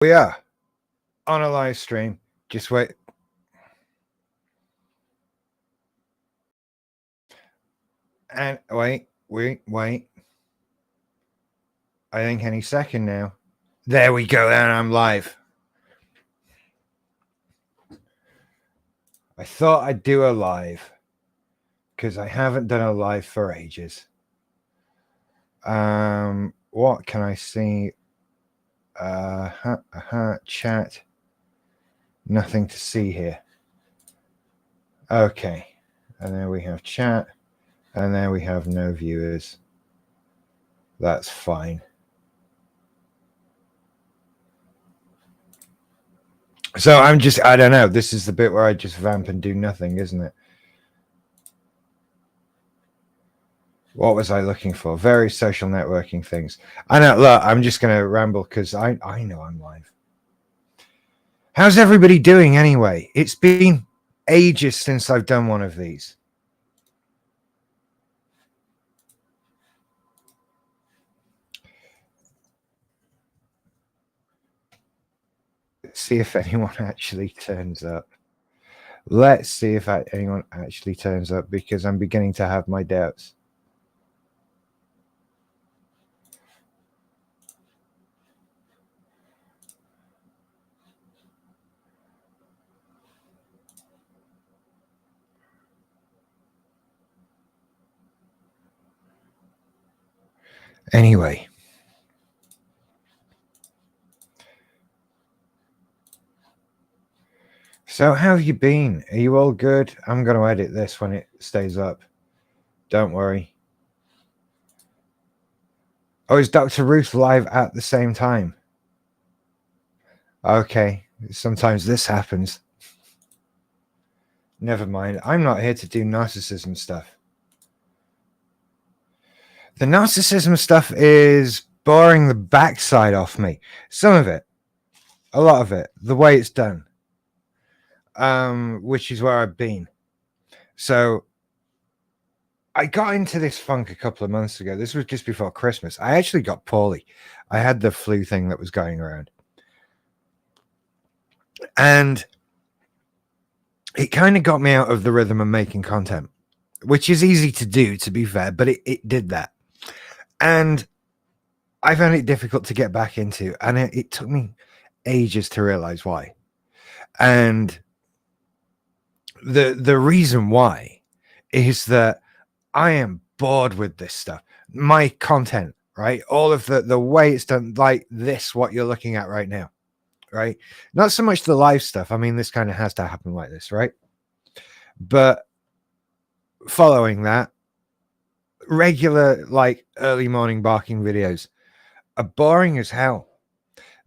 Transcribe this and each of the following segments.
We are on a live stream. Just wait. And wait. I think any second now. There we go. Then I'm live. I thought I'd do a live because I haven't done a live for ages. What can I see? Chat. Nothing to see here. Okay. And then we have chat. And then we have no viewers. That's fine. So I don't know. This is the bit where I just vamp and do nothing, isn't it? What was I looking for? Very social networking things. I know, look, I'm just going to ramble because I know I'm live. How's everybody doing anyway? It's been ages since I've done one of these. Let's see if anyone actually turns up. Let's see if anyone actually turns up because I'm beginning to have my doubts. Anyway. So how have you been? Are you all good? I'm going to edit this when it stays up. Don't worry. Oh, is Dr. Ruth live at the same time? Okay. Sometimes this happens. Never mind. I'm not here to do narcissism stuff. The narcissism stuff is boring the backside off me. Some of it. A lot of it. The way it's done. Which is where I've been. So I got into this funk a couple of months ago. This was just before Christmas. I actually got poorly. I had the flu thing that was going around. And it kind of got me out of the rhythm of making content, which is easy to do, to be fair, but it did that. And I found it difficult to get back into. And it took me ages to realize why. And the reason why is that I am bored with this stuff. My content, right? All of the way it's done, like this, what you're looking at right now, right? Not so much the live stuff. I mean, this kind of has to happen like this, right? But following that, regular, like early morning barking videos are boring as hell.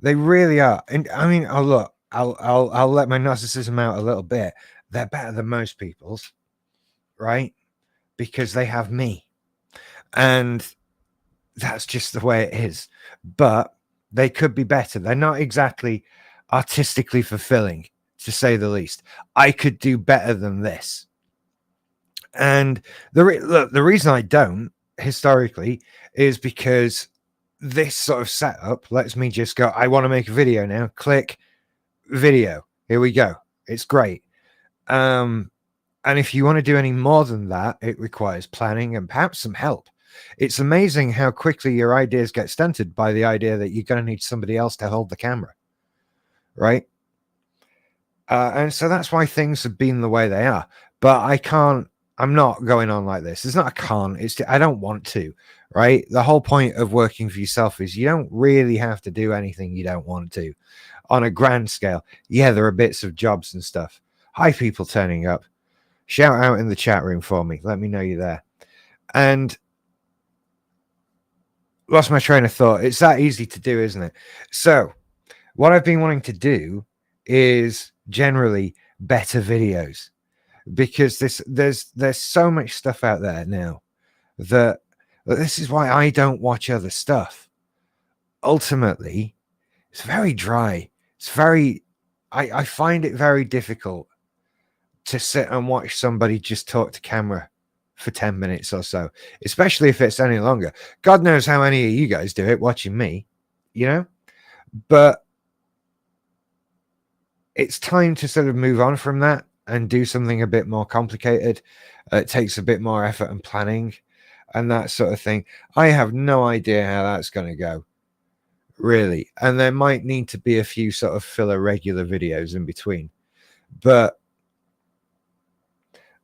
They really are. And I mean, oh look, I'll let my narcissism out a little bit. They're better than most people's, right? Because they have me. And that's just the way it is. But they could be better. They're not exactly artistically fulfilling, to say the least. I could do better than this. And the reason I don't historically is because this sort of setup lets me just go, I want to make a video now. Click video. Here we go. It's great. And if you want to do any more than that, it requires planning and perhaps some help. It's amazing how quickly your ideas get stunted by the idea that you're going to need somebody else to hold the camera, right? And so that's why things have been the way they are. But I'm not going on like this. It's not a can't. I don't want to, right? The whole point of working for yourself is you don't really have to do anything you don't want to on a grand scale. Yeah, there are bits of jobs and stuff. Hi, people turning up. Shout out in the chat room for me. Let me know you're there. And lost my train of thought. It's that easy to do, isn't it? So what I've been wanting to do is generally better videos, because there's so much stuff out there now that this is why I don't watch other stuff. Ultimately, it's very dry. It's very, I find it very difficult to sit and watch somebody just talk to camera for 10 minutes or so, especially if it's any longer. God knows how many of you guys do it watching me, you know? But it's time to sort of move on from that and do something a bit more complicated. It takes a bit more effort and planning and that sort of thing. I have no idea how that's going to go, really. And there might need to be a few sort of filler regular videos in between. But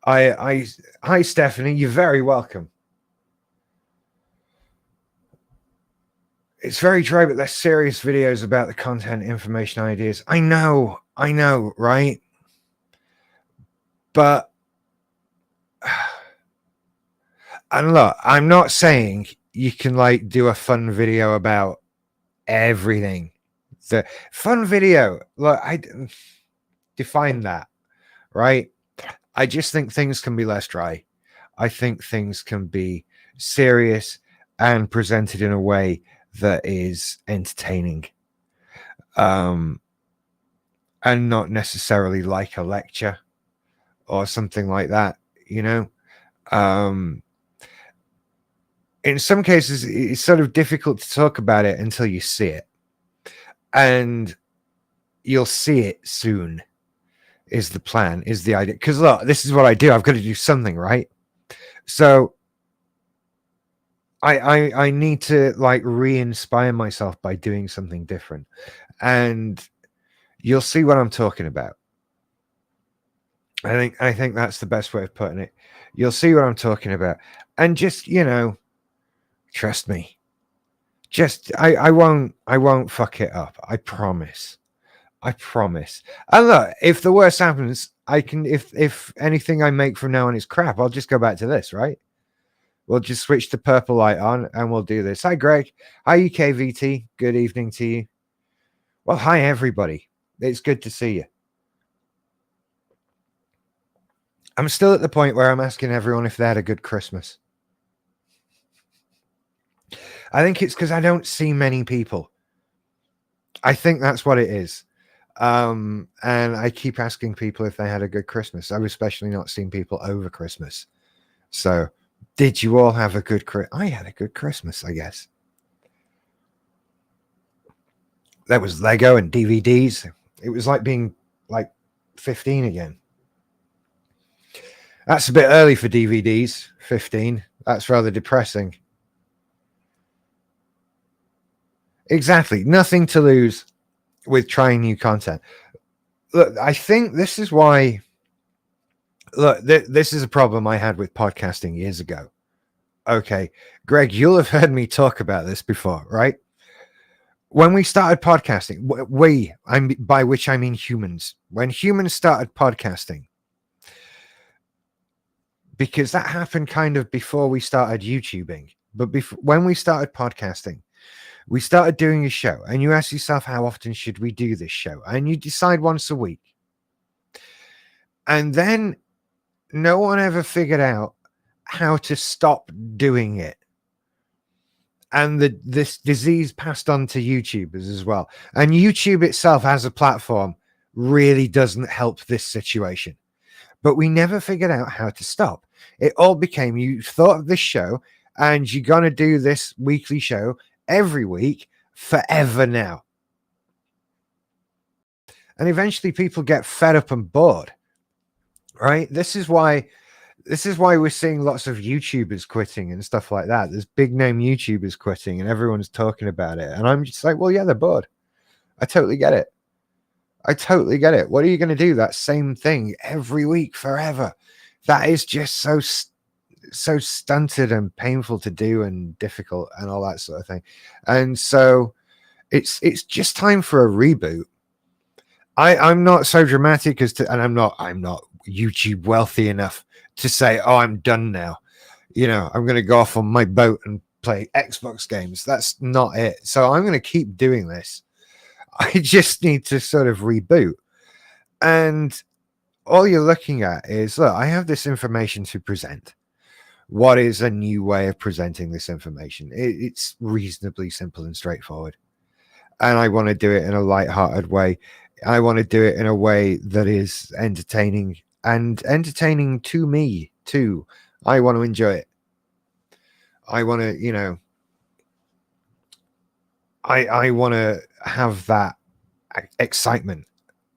hi, Stephanie, you're very welcome. It's very dry, but they're serious videos about the content, information, ideas. I know, right? But and look, I'm not saying you can like do a fun video about everything. The fun video, look, I define that, right? I just think things can be less dry. I think things can be serious and presented in a way that is entertaining. And not necessarily like a lecture or something like that, you know. In some cases, it's sort of difficult to talk about it until you see it, and you'll see it soon. Is the plan? Is the idea? Because look, this is what I do. I've got to do something, right? So I need to like re-inspire myself by doing something different, and you'll see what I'm talking about. I think that's the best way of putting it. You'll see what I'm talking about, and just trust me. Just I won't fuck it up. I promise. I promise. And look, if the worst happens, I can if anything I make from now on is crap, I'll just go back to this, right? We'll just switch the purple light on and we'll do this. Hi, Greg. Hi, UKVT. Good evening to you. Well, hi, everybody. It's good to see you. I'm still at the point where I'm asking everyone if they had a good Christmas. I think it's because I don't see many people. I think that's what it is. And I keep asking people if they had a good Christmas. I've especially not seen people over Christmas. So, did you all have a good Christmas? I had a good Christmas, I guess. There was Lego and DVDs. It was like being like 15 again. That's a bit early for DVDs, 15. That's rather depressing. Exactly. Nothing to lose with trying new content. Look, I think this is why. Look, this is a problem I had with podcasting years ago. Okay, Greg, you'll have heard me talk about this before, right? When we started podcasting, by which I mean humans. When humans started podcasting, because that happened kind of before we started YouTubing, but when we started podcasting, we started doing a show, and you ask yourself, how often should we do this show? And you decide once a week. And then no one ever figured out how to stop doing it. And this disease passed on to YouTubers as well. And YouTube itself as a platform really doesn't help this situation. But we never figured out how to stop. It all became, you thought of this show and you're going to do this weekly show every week forever now. And eventually people get fed up and bored, right? This is why we're seeing lots of YouTubers quitting and stuff like that. There's big name YouTubers quitting and everyone's talking about it. And I'm just like, well, yeah, they're bored. I totally get it. What are you going to do? That same thing every week forever? That is just so stunted and painful to do and difficult and all that sort of thing. And so it's just time for a reboot. I'm not so dramatic as to, and I'm not YouTube wealthy enough to say, oh, I'm done now. I'm going to go off on my boat and play Xbox games. That's not it. So I'm going to keep doing this. I just need to sort of reboot. And all you're looking at is, look, I have this information to present. What is a new way of presenting this information? It's reasonably simple and straightforward. And I want to do it in a light-hearted way. I want to do it in a way that is entertaining and entertaining to me too. I want to enjoy it. I want to, I want to have that excitement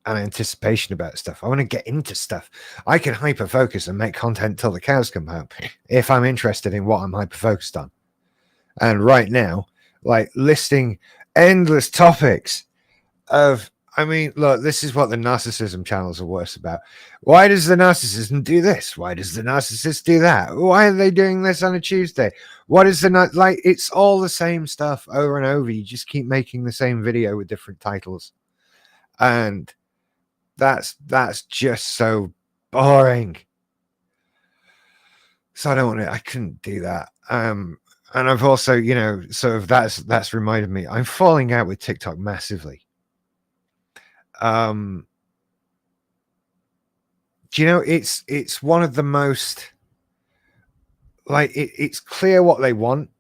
and anticipation about stuff. I want to get into stuff. I can hyper focus and make content till the cows come home if I'm interested in what I'm hyper focused on. And right now, like listing endless topics of, I mean, look, this is what the narcissism channels are worse about. Why does the narcissism do this? Why does the narcissist do that? Why are they doing this on a Tuesday? What is the like? It's all the same stuff over and over. You just keep making the same video with different titles, and that's just so boring. So I don't want to. I couldn't do that. And I've also, you know, sort of that's reminded me. I'm falling out with TikTok massively. Do you know, it's one of the most, like, it's clear what they want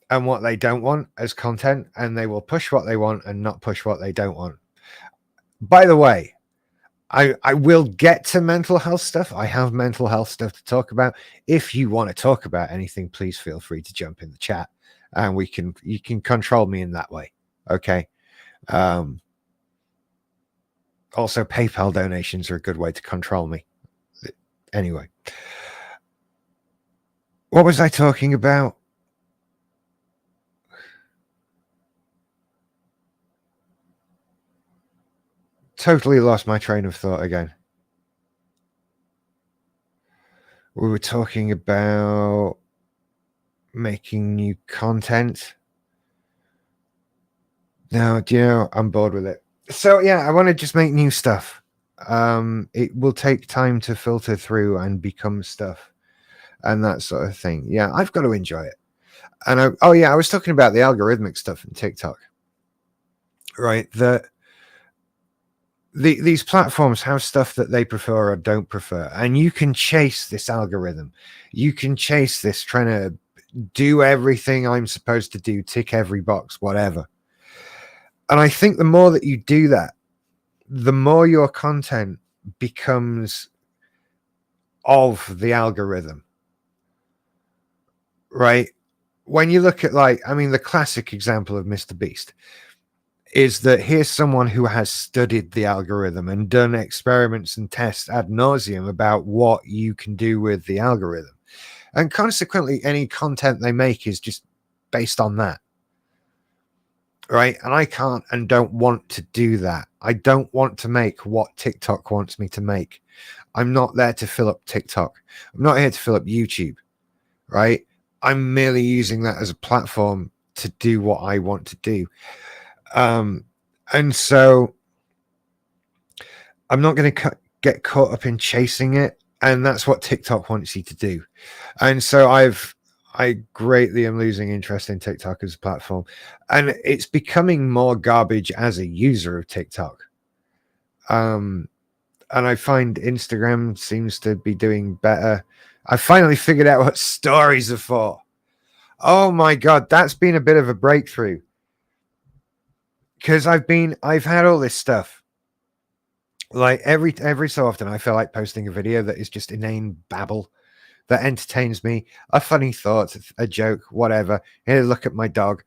and what they don't want as content, and they will push what they want and not push what they don't want. By the way, I will get to mental health stuff. I have mental health stuff to talk about. If you want to talk about anything, please feel free to jump in the chat, and you can control me in that way. Okay. Also, PayPal donations are a good way to control me. Anyway, what was I talking about? Totally lost my train of thought again. We were talking about making new content. No, do you know, I'm bored with it. So yeah, I want to just make new stuff. It will take time to filter through and become stuff and that sort of thing. Yeah, I've got to enjoy it. And I was talking about the algorithmic stuff in TikTok, right? These platforms have stuff that they prefer or don't prefer, and you can chase this algorithm. You can chase this, trying to do everything I'm supposed to do, tick every box, whatever. And I think the more that you do that, the more your content becomes of the algorithm, right? When you look at, like, I mean, the classic example of Mr. Beast is that here's someone who has studied the algorithm and done experiments and tests ad nauseum about what you can do with the algorithm. And consequently, any content they make is just based on that. Right. And I can't and don't want to do that. I don't want to make what TikTok wants me to make. I'm not there to fill up TikTok. I'm not here to fill up YouTube. Right. I'm merely using that as a platform to do what I want to do. And so I'm not going to get caught up in chasing it. And that's what TikTok wants you to do. And so I greatly am losing interest in TikTok as a platform, and it's becoming more garbage as a user of TikTok. And I find Instagram seems to be doing better. I finally figured out what stories are for. Oh my God, that's been a bit of a breakthrough, because I've had all this stuff. Like every so often, I feel like posting a video that is just inane babble that entertains me, a funny thought, a joke, whatever. Here, look at my dog.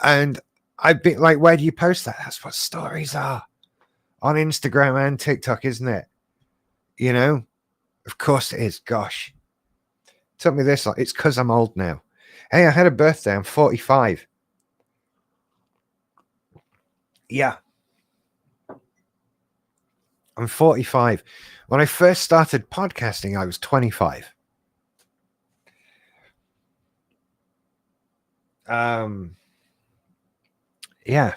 And I've been like, where do you post that? That's what stories are on Instagram and TikTok, isn't it? You know, of course it is. Gosh, it took me this long. It's because I'm old now. Hey, I had a birthday. I'm 45. Yeah. I'm 45. When I first started podcasting, I was 25. Yeah.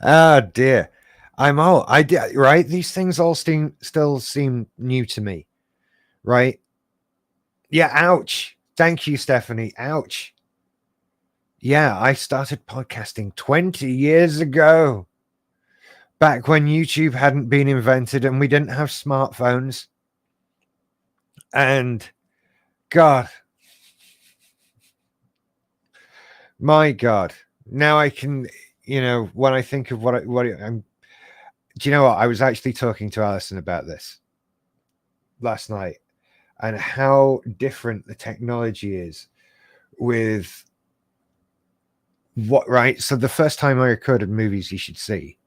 Oh dear. I'm old. I did, right? These things all still seem new to me, right? Yeah, ouch. Thank you, Stephanie. Ouch. Yeah, I started podcasting 20 years ago. Back when YouTube hadn't been invented and we didn't have smartphones. And God, my God, now I can, you know, when I think of what I'm, do you know what? I was actually talking to Alison about this last night, and how different the technology is with what, right? So the first time I recorded Movies You Should See,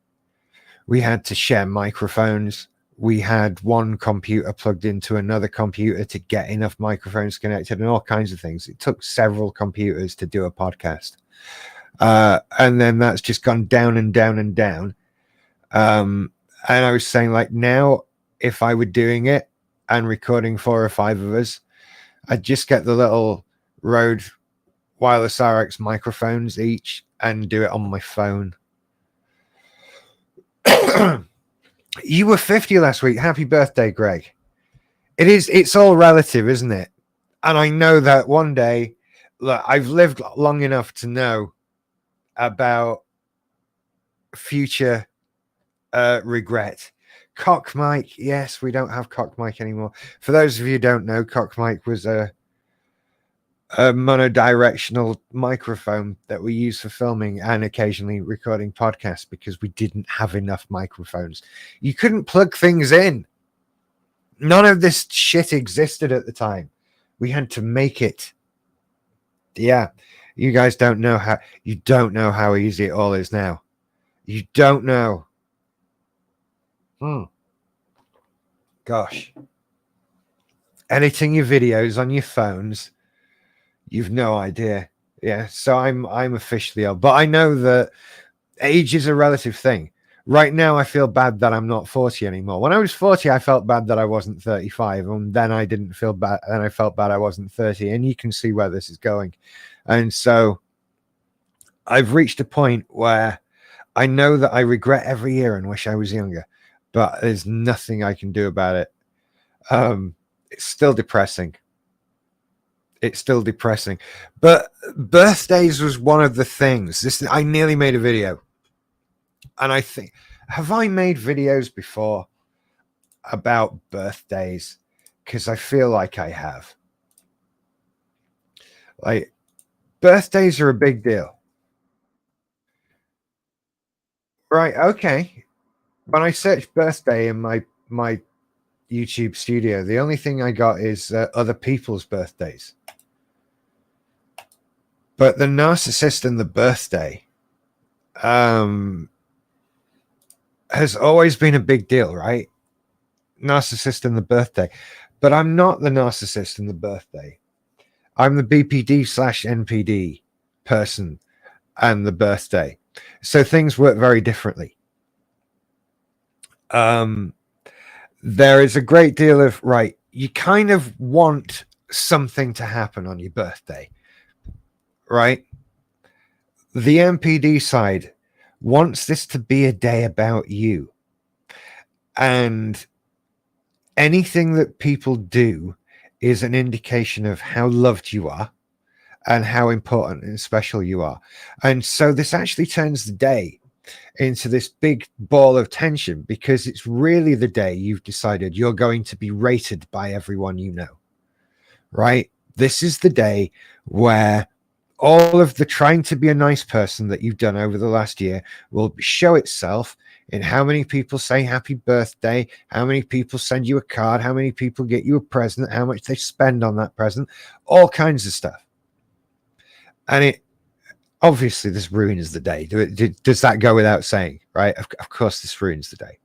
We had to share microphones. We had one computer plugged into another computer to get enough microphones connected and all kinds of things. It took several computers to do a podcast. And then that's just gone down and down and down. And I was saying, like, now, if I were doing it and recording 4 or 5 of us, I'd just get the little Rode wireless RX microphones each and do it on my phone. You were 50 last week. Happy birthday, Greg. It's all relative, isn't it? And I know that one day, look, I've lived long enough to know about future regret. Cock mic, yes, we don't have cock mic anymore. For those of you who don't know, cock mic was a monodirectional microphone that we use for filming and occasionally recording podcasts because we didn't have enough microphones. You couldn't plug things in. None of this shit existed at the time. We had to make it. Yeah, you guys don't know how easy it all is now. You don't know. Gosh. Editing your videos on your phones, you've no idea. Yeah, so I'm officially old, but I know that age is a relative thing. Right now, I feel bad that I'm not 40 anymore. When I was 40, I felt bad that I wasn't 35, and then I didn't feel bad, and I felt bad I wasn't 30. And you can see where this is going. And so I've reached a point where I know that I regret every year and wish I was younger, but there's nothing I can do about it. It's still depressing. It's still depressing. But birthdays was one of the things. I nearly made a video. And I think, have I made videos before about birthdays? Because I feel like I have. Like, birthdays are a big deal. Right, okay. When I search birthday in my YouTube studio, the only thing I got is other people's birthdays. But the narcissist and the birthday has always been a big deal, right? Narcissist and the birthday. But I'm not the narcissist and the birthday. I'm the BPD/NPD person and the birthday. So things work very differently. There is a great deal of, right, you kind of want something to happen on your birthday, right? The NPD side wants this to be a day about you. And anything that people do is an indication of how loved you are and how important and special you are. And so this actually turns the day into this big ball of tension because it's really the day you've decided you're going to be rated by everyone you know, right? This is the day where all of the trying to be a nice person that you've done over the last year will show itself in how many people say happy birthday, how many people send you a card, how many people get you a present, how much they spend on that present, all kinds of stuff. And it obviously this ruins the day. Does that go without saying, right? Of course this ruins the day.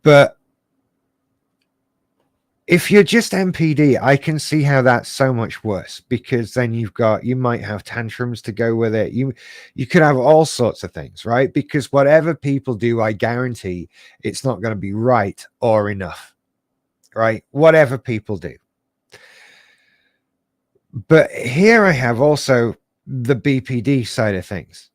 But if you're just NPD, I can see how that's so much worse because then you might have tantrums to go with it. You could have all sorts of things, right? Because whatever people do, I guarantee it's not going to be right or enough, right? Whatever people do. But here I have also the BPD side of things,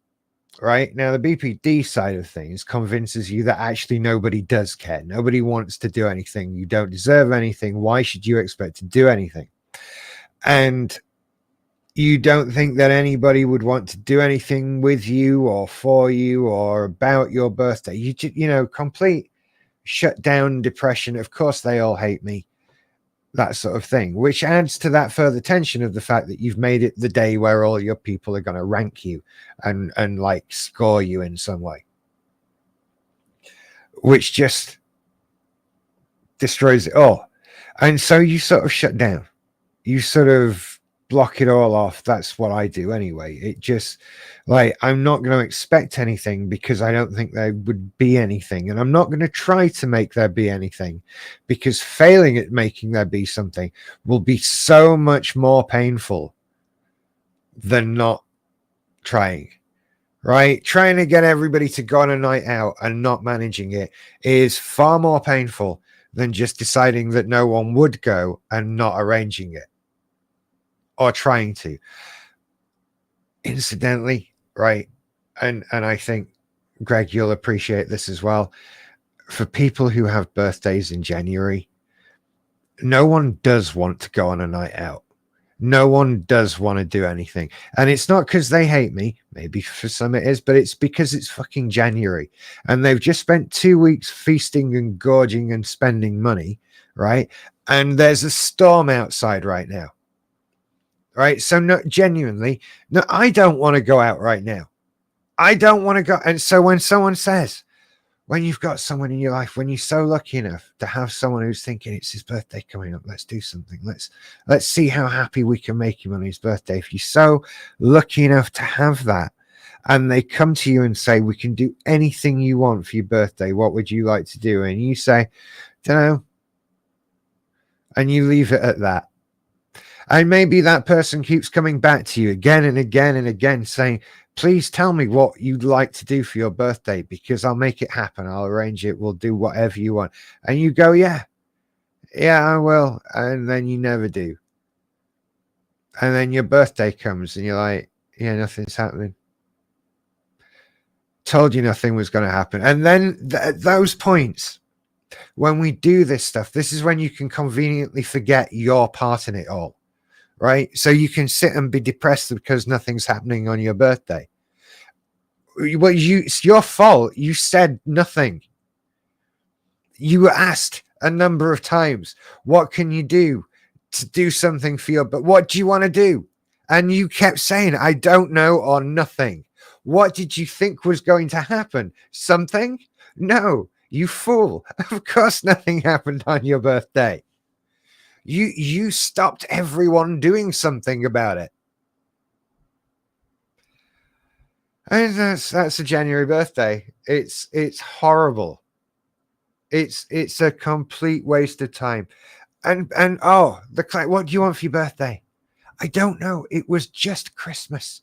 right? Now, the BPD side of things convinces you that actually nobody does care. Nobody wants to do anything. You don't deserve anything. Why should you expect to do anything? And you don't think that anybody would want to do anything with you or for you or about your birthday. Complete shutdown depression. Of course, they all hate me. That sort of thing, which adds to that further tension of the fact that you've made it the day where all your people are going to rank you and like score you in some way, which just destroys it all. And so you sort of shut down. You sort of block it all off. That's what I do anyway. It just, like, I'm not going to expect anything because I don't think there would be anything. And I'm not going to try to make there be anything, because failing at making there be something will be so much more painful than not trying. Right? Trying to get everybody to go on a night out and not managing it is far more painful than just deciding that no one would go and not arranging it or trying to. Incidentally, right? And I think, Greg, you'll appreciate this as well. For people who have birthdays in January, no one does want to go on a night out. No one does want to do anything. And it's not because they hate me. Maybe for some it is, but it's because it's fucking January and they've just spent 2 weeks feasting and gorging and spending money, right? And there's a storm outside right now, right? So, no, genuinely, no, I don't want to go out right now. I don't want to go. And so when someone says, when you've got someone in your life, when you're so lucky enough to have someone who's thinking it's his birthday coming up, let's do something. Let's see how happy we can make him on his birthday. If you're so lucky enough to have that, and they come to you and say, we can do anything you want for your birthday, what would you like to do? And you say, don't know. And you leave it at that. And maybe that person keeps coming back to you again and again and again saying, please tell me what you'd like to do for your birthday, because I'll make it happen. I'll arrange it. We'll do whatever you want. And you go, yeah, I will. And then you never do. And then your birthday comes and you're like, yeah, nothing's happening. Told you nothing was going to happen. And then at those points, when we do this stuff, this is when you can conveniently forget your part in it all. Right? So you can sit and be depressed because nothing's happening on your birthday. Well, it's your fault. You said nothing. You were asked a number of times, what can you do to do something for but what do you want to do? And you kept saying, I don't know, or nothing. What did you think was going to happen? Something? No, you fool. Of course nothing happened on your birthday. You stopped everyone doing something about it. And that's a January birthday. It's horrible. It's a complete waste of time. And oh, what do you want for your birthday? I don't know. It was just Christmas.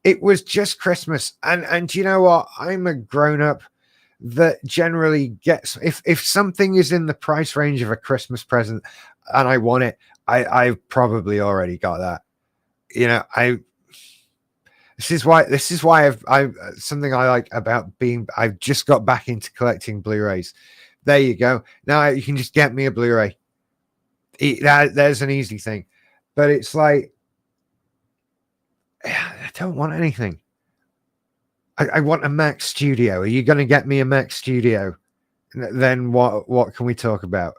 It was just Christmas. And you know what? I'm a grown up that generally gets, if something is in the price range of a Christmas present and I want it, I've probably already got that. You know, this is why I've something I like about I've just got back into collecting Blu-rays. There you go. Now you can just get me a Blu-ray. There's an easy thing. But it's like, I don't want anything. I want a Mac Studio. Are you going to get me a Mac Studio? Then what can we talk about?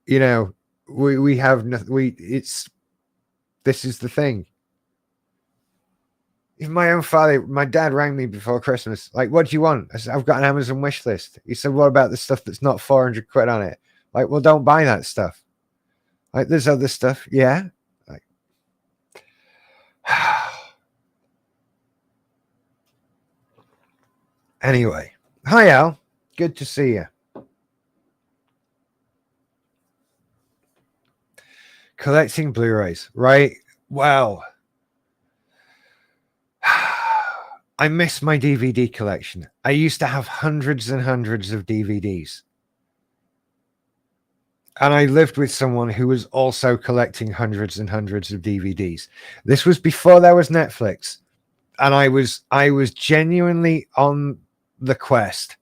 You know, we have nothing. This is the thing. Even my dad rang me before Christmas. Like, what do you want? I said, I've got an Amazon wish list. He said, what about the stuff that's not 400 quid on it? Like, well, don't buy that stuff. Like, there's other stuff. Yeah. Like, anyway. Hi, Al. Good to see you. Collecting Blu-rays, right? Well, I miss my DVD collection. I used to have hundreds and hundreds of DVDs. And I lived with someone who was also collecting hundreds and hundreds of DVDs. This was before there was Netflix. And I was genuinely on the quest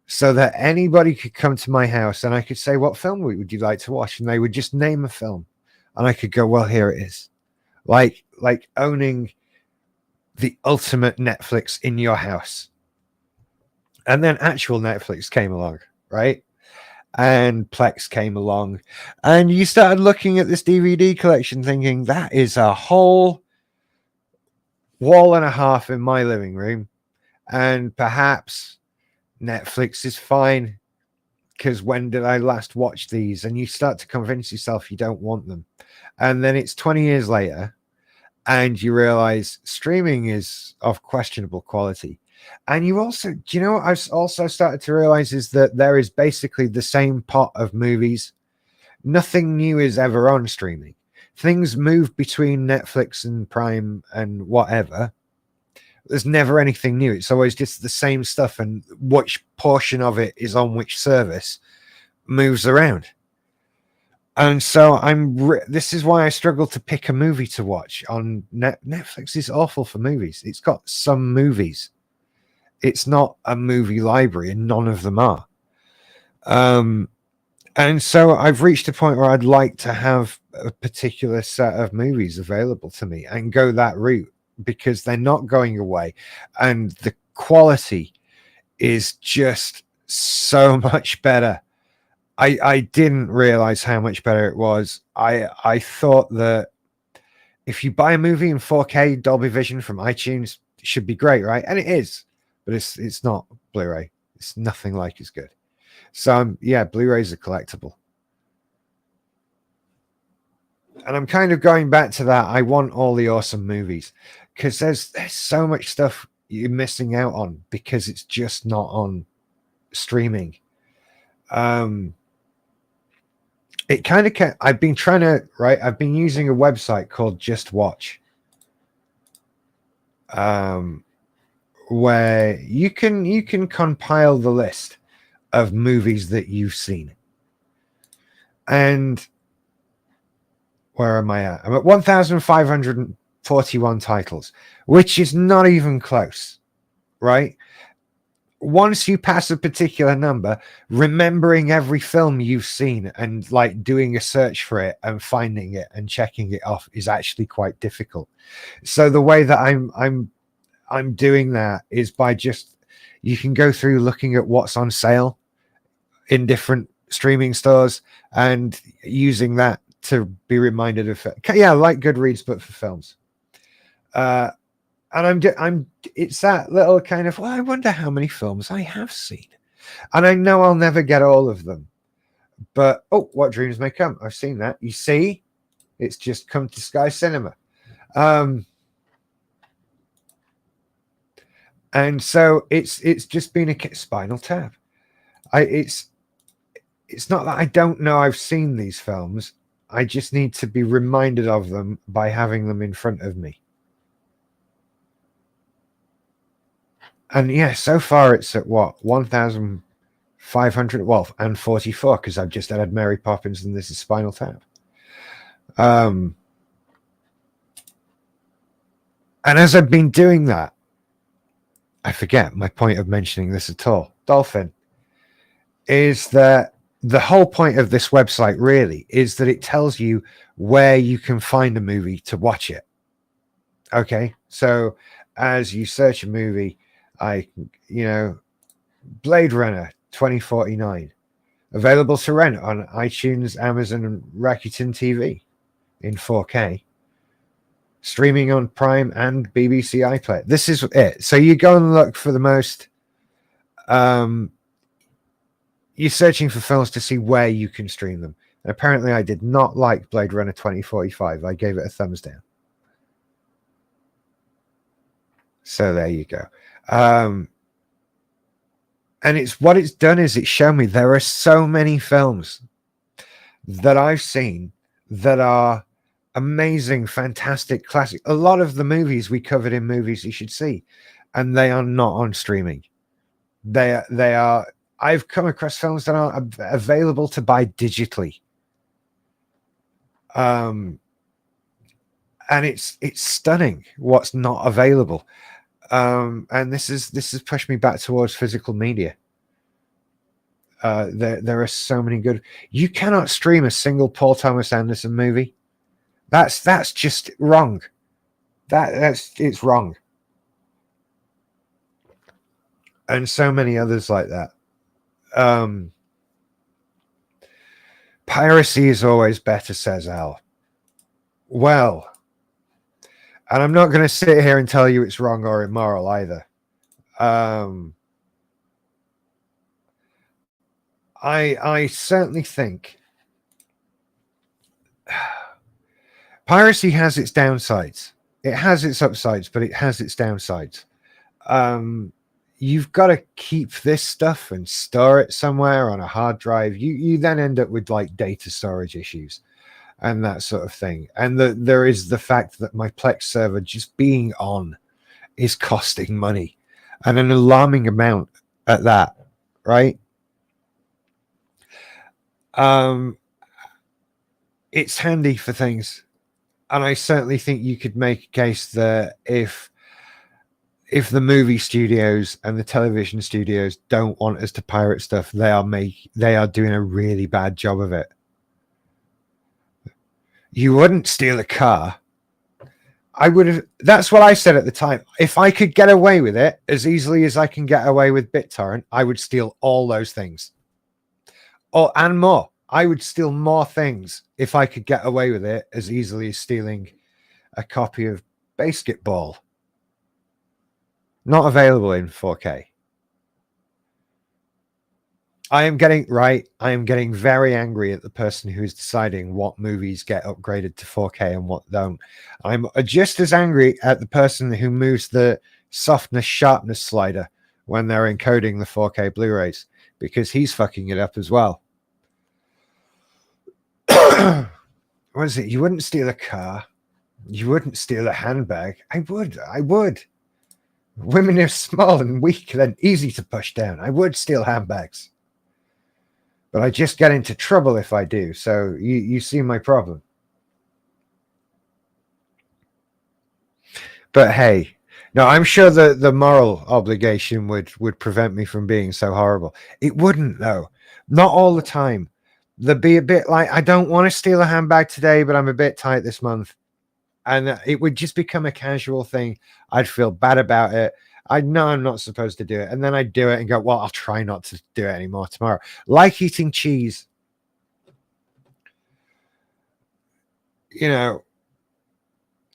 so that anybody could come to my house and I could say, what film would you like to watch? And they would just name a film. And I could go, well, here it is. Like owning the ultimate Netflix in your house. And then actual Netflix came along, right? And Plex came along. And you started looking at this DVD collection thinking, that is a whole wall and a half in my living room. And perhaps Netflix is fine. because when did I last watch these? And you start to convince yourself you don't want them. And then it's 20 years later, and you realize streaming is of questionable quality. And you also, do you know what I've also started to realize is that there is basically the same pot of movies. Nothing new is ever on streaming. Things move between Netflix and Prime and whatever. There's never anything new. It's always just the same stuff, and which portion of it is on which service moves around. And so this is why I struggle to pick a movie to watch on Netflix. Is awful for movies. It's got some movies. It's not a movie library, and none of them are. And so I've reached a point where I'd like to have a particular set of movies available to me and go that route, because they're not going away, and the quality is just so much better. I didn't realize how much better it was. I thought that if you buy a movie in 4K Dolby Vision from iTunes, it should be great, right? And it is, but it's not Blu-ray. It's nothing like as good. So yeah, Blu-ray's a collectible. And I'm kind of going back to that. I want all the awesome movies, because there's so much stuff you're missing out on because it's just not on streaming. It kind of I've been trying to, right? I've been using a website called Just Watch, where you can compile the list of movies that you've seen. And where am I at? I'm at 1,541 titles, which is not even close, right? Once you pass a particular number, remembering every film you've seen and like doing a search for it and finding it and checking it off is actually quite difficult. So the way that I'm doing that is by just, you can go through looking at what's on sale in different streaming stores and using that to be reminded of, yeah, like Goodreads but for films. And it's that little kind of, well, I wonder how many films I have seen. And I know I'll never get all of them. But, oh, What Dreams May Come. I've seen that. You see, it's just come to Sky Cinema. And so it's just been a Spinal Tap. It's not that I don't know I've seen these films. I just need to be reminded of them by having them in front of me. And yeah, so far it's at what, 1,500, well, and 44, because I've just added Mary Poppins and this is Spinal Tap. And as I've been doing that, I forget my point of mentioning this at all. Dolphin is that the whole point of this website really is that it tells you where you can find a movie to watch it. Okay, so as you search a movie, Blade Runner 2049, available to rent on iTunes, Amazon, and Rakuten TV in 4K, streaming on Prime and BBC iPlayer. This is it. So you go and look for the most, you're searching for films to see where you can stream them. And apparently I did not like Blade Runner 2045. I gave it a thumbs down. So there you go. And it's what it's done is it's shown me there are so many films that I've seen that are amazing, fantastic, classic. A lot of the movies we covered in Movies You Should See, and they are not on streaming. They are. I've come across films that are available to buy digitally. And it's stunning what's not available. And this has pushed me back towards physical media. There are so many good. You cannot stream a single Paul Thomas Anderson movie. That's just wrong. It's wrong. And so many others like that. Piracy is always better, says Al. Well, and I'm not going to sit here and tell you it's wrong or immoral either. I certainly think piracy has its downsides. It has its upsides, but it has its downsides. Um, you've got to keep this stuff and store it somewhere on a hard drive. You then end up with like data storage issues and that sort of thing. And there is the fact that my Plex server just being on is costing money, and an alarming amount at that, right? Um, it's handy for things, and I certainly think you could make a case that if the movie studios and the television studios don't want us to pirate stuff, they are doing a really bad job of it. You wouldn't steal a car. I would have. That's what I said at the time. If I could get away with it as easily as I can get away with BitTorrent, I would steal all those things, and more. I would steal more things if I could get away with it as easily as stealing a copy of Basketball. Not available in 4K. I am getting very angry at the person who's deciding what movies get upgraded to 4K and what don't. I'm just as angry at the person who moves the softness sharpness slider when they're encoding the 4K Blu-rays, because he's fucking it up as well. What is it? You wouldn't steal a car. You wouldn't steal a handbag. I would. Women are small and weak and easy to push down. I would steal handbags. But I just get into trouble if I do. So you see my problem. But hey, no, I'm sure the moral obligation would prevent me from being so horrible. It wouldn't, though. Not all the time. There'd be a bit like, I don't want to steal a handbag today, but I'm a bit tight this month. And it would just become a casual thing. I'd feel bad about it. I know I'm not supposed to do it. And then I'd do it and go, well, I'll try not to do it anymore tomorrow. Like eating cheese. You know,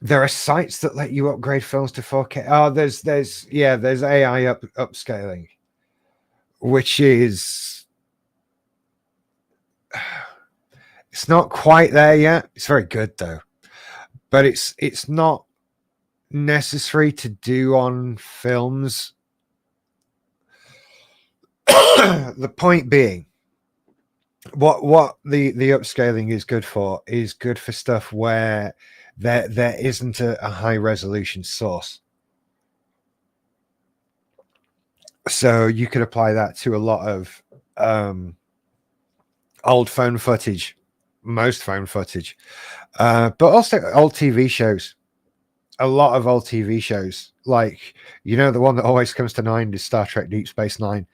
there are sites that let you upgrade films to 4K. Oh, there's AI upscaling, which is it's not quite there yet. It's very good though, but it's not necessary to do on films. The point being, what the upscaling is good for stuff where there isn't a high resolution source. So you could apply that to a lot of old phone footage, most phone footage, but also old TV shows. A lot of old TV shows, like, you know, the one that always comes to mind is Star Trek Deep Space Nine.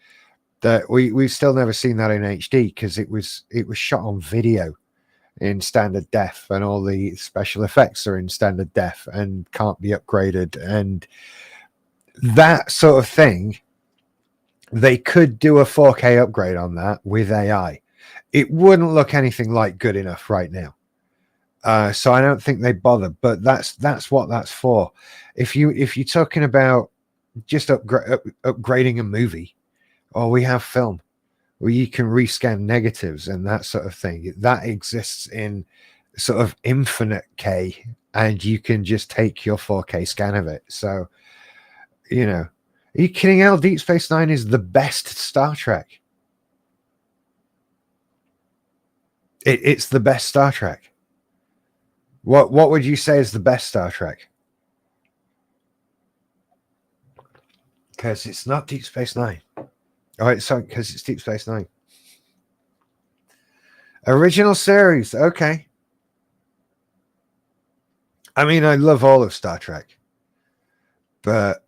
That we've still never seen that in HD because it was shot on video in standard def, and all the special effects are in standard def and can't be upgraded, and that sort of thing. They could do a 4K upgrade on that with AI. It wouldn't look anything like good enough right now. So I don't think they bother, but that's what that's for. If you're talking about just upgrading a movie, or we have film where you can rescan negatives and that sort of thing, that exists in sort of infinite K, and you can just take your 4K scan of it. So, you know, are you kidding? Hell, Deep Space Nine is the best Star Trek. It's the best Star Trek. What would you say is the best Star Trek? Because it's not Deep Space Nine. Oh, it's sorry, because it's Deep Space Nine. Original series, okay. I mean, I love all of Star Trek, but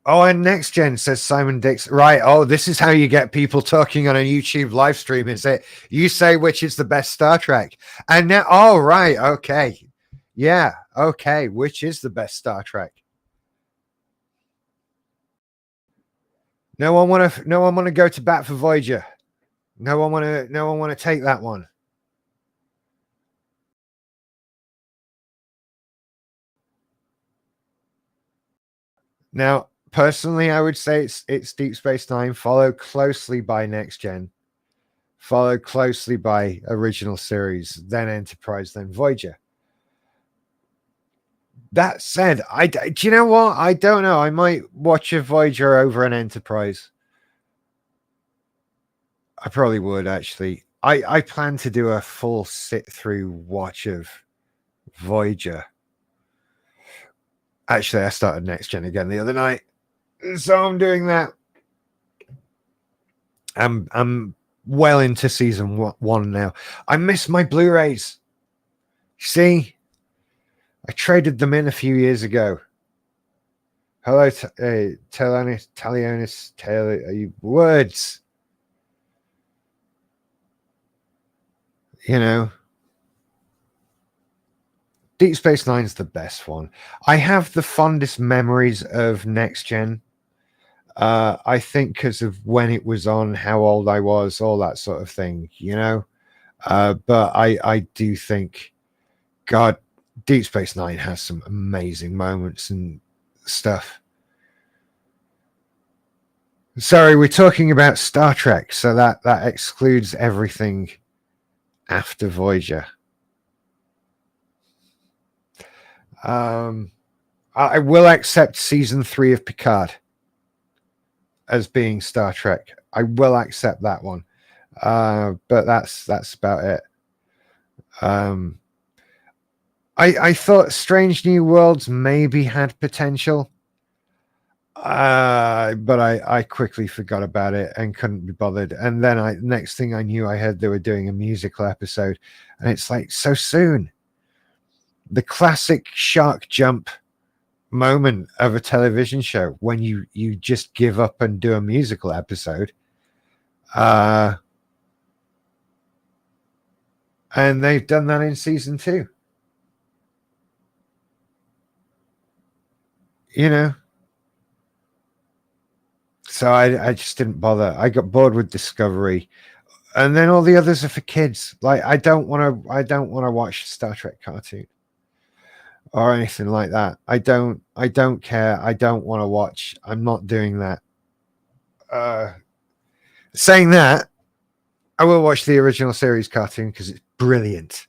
oh, and Next Gen, says Simon Dix. Right. Oh, this is how you get people talking on a YouTube live stream, is it? You say which is the best Star Trek. And now, oh, right. Okay. Yeah. Okay. Which is the best Star Trek? No one want to go to bat for Voyager. No one want to take that one. Now, Personally, I would say it's Deep Space Nine, followed closely by Next Gen, followed closely by original series, then Enterprise, then Voyager. That said, do you know what? I don't know. I might watch a Voyager over an Enterprise. I probably would actually. I plan to do a full sit through watch of Voyager. Actually, I started Next Gen again the other night, so I'm doing that. I'm well into season one now. I miss my Blu-rays. See, I traded them in a few years ago. Hello, Talionis, Taylor, words. You know, Deep Space Nine's the best one. I have the fondest memories of Next Gen. I think because of when it was on, how old I was, all that sort of thing, you know. But I do think, God, Deep Space Nine has some amazing moments and stuff. Sorry, we're talking about Star Trek, so that excludes everything after Voyager. I will accept season 3 of Picard as being Star Trek. I will accept that one, but that's about it. I thought Strange New Worlds maybe had potential, but I quickly forgot about it and couldn't be bothered. And then next thing I knew, I heard they were doing a musical episode, and it's like, so soon. The classic shark jump moment of a television show when you just give up and do a musical episode. And they've done that in season 2. You know, so I just didn't bother. I got bored with Discovery, and then all the others are for kids. Like I don't want to watch Star Trek cartoon or anything like that. I don't care. I don't want to watch. I'm not doing that. Saying that, I will watch the original series cartoon because it's brilliant.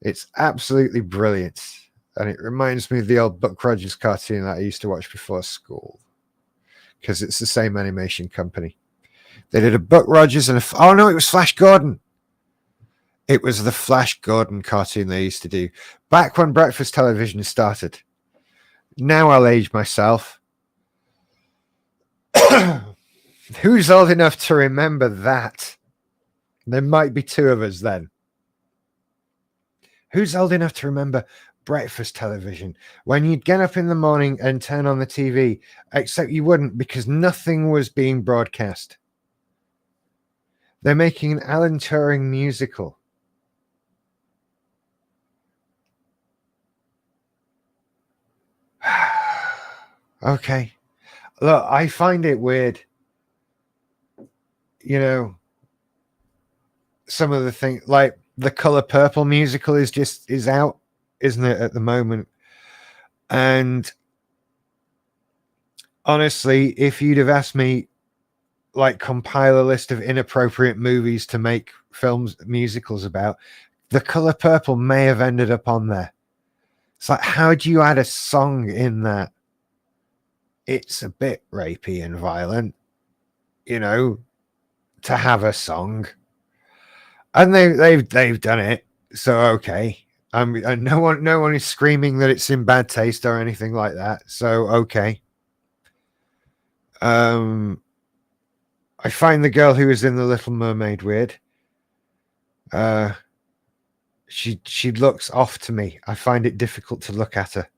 It's absolutely brilliant. And it reminds me of the old Buck Rogers cartoon that I used to watch before school, because it's the same animation company. They did a Buck Rogers and oh no, it was Flash Gordon. It was the Flash Gordon cartoon they used to do back when breakfast television started. Now I'll age myself. Who's old enough to remember that? There might be 2 of us then. Who's old enough to remember breakfast television when you'd get up in the morning and turn on the TV, except you wouldn't because nothing was being broadcast? They're making an Alan Turing musical. Okay. Look, I find it weird. You know, some of the things like the Color Purple musical is out, isn't it, at the moment? And honestly, if you'd have asked me, like, compile a list of inappropriate movies to make films musicals about, The Color Purple may have ended up on there. It's like, how do you add a song in that? It's a bit rapey and violent, you know, to have a song. And they've done it, so okay. And no one is screaming that it's in bad taste or anything like that. So okay. I find the girl who was in The Little Mermaid weird. She looks off to me. I find it difficult to look at her.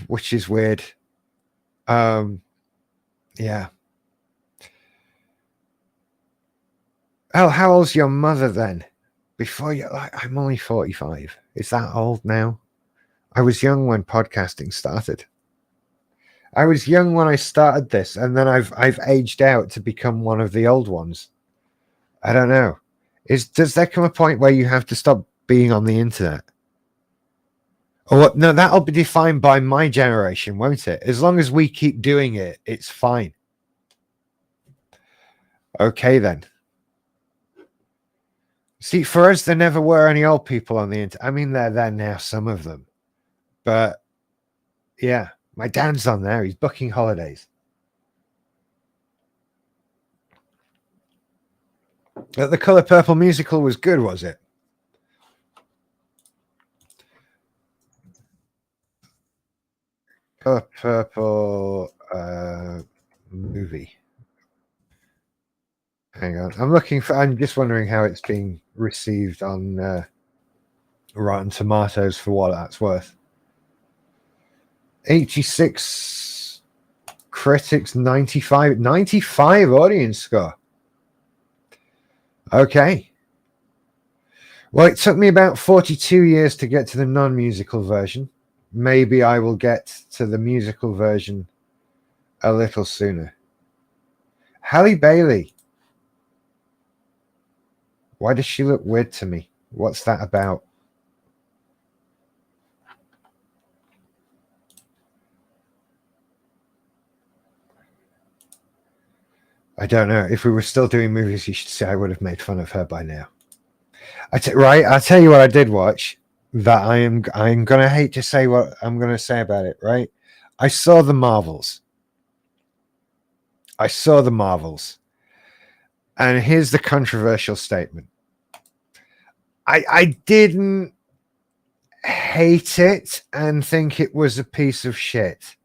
Which is weird. Yeah. Oh, how old's your mother then? Before you, like, I'm only 45. Is that old now? I was young when podcasting started. I was young when I started this, and then I've aged out to become one of the old ones. I don't know. Does there come a point where you have to stop being on the internet? Oh, no, that'll be defined by my generation, won't it? As long as we keep doing it, it's fine. Okay, then. See, for us, there never were any old people on the internet. I mean, they're there now, some of them. But yeah, my dad's on there. He's booking holidays. The Color Purple musical was good, was it? Color Purple movie. Hang on. I'm just wondering how it's being received on Rotten Tomatoes for what that's worth. 86 critics, 95 audience score. Okay. Well, it took me about 42 years to get to the non-musical version. Maybe I will get to the musical version a little sooner. Halle Bailey. Why does she look weird to me? What's that about? I don't know. If we were still doing movies, you should say I would have made fun of her by now. Right, I'll tell you what I did watch that I'm gonna hate to say what I'm gonna say about it, right? I saw the Marvels. And here's the controversial statement. I didn't hate it and think it was a piece of shit.